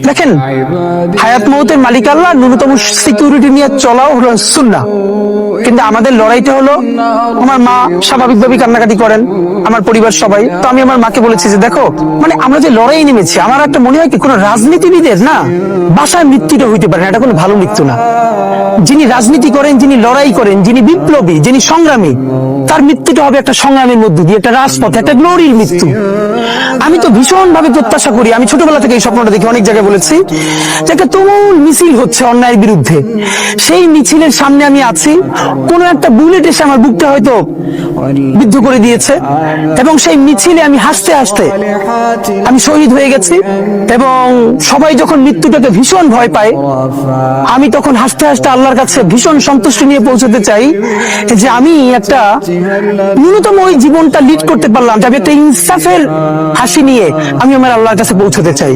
দেখেন, হায়াত মৌতের মালিক আল্লাহ, ন্যূনতম সিকিউরিটি নিয়ে চলাও হলো সুন্নাহ। কিন্তু আমাদের লড়াইটা হলো, আমার মা স্বাভাবিকভাবেই কান্নাকাটি করেন, আমার পরিবার সবাই। তো আমি আমার মাকে বলেছি যে দেখো, মানে আমরা যে লড়াই নেমেছি, আমার একটা মনে হয় কি, কোন রাজনীতিবিদের না বাসায় মৃত্যুটা হইতে পারে না, এটা কোনো ভালো মৃত্যু না। যিনি রাজনীতি করেন, যিনি লড়াই করেন, যিনি বিপ্লবী, যিনি সংগ্রামী, তার মৃত্যুটা হবে একটা সংগ্রামের মধ্য দিয়ে, একটা রাজপথে, একটা গ্লোরির মৃত্যু। আমি তো ভীষণ ভাবে প্রত্যাশা করি, আমি ছোটবেলা থেকে এই স্বপ্নটা দেখি, অনেক জায়গায় বলেছি যে একটা তুমুল মিছিল হচ্ছে অন্যায়ের বিরুদ্ধে, সেই মিছিলের সামনে আমি আছি, কোন একটা বুলেট এসে আমার বুকটা হয়তো বিদ্ধ করে দিয়েছে, এবং সেই মিছিলে আমি হাসতে হাসতে আমি শহীদ হয়ে গেছি। এবং সবাই যখন মৃত্যুটাকে ভীষণ ভয় পায়, আমি তখন হাসতে হাসতে আল্লাহর কাছে ভীষণ সন্তুষ্টি নিয়ে পৌঁছতে চাই যে আমি একটা ন্যূনতম ওই জীবনটা লিড করতে পারলাম, যে আমি একটা ইনসাফের হাসি নিয়ে আমি আমার আল্লাহর কাছে পৌঁছতে চাই।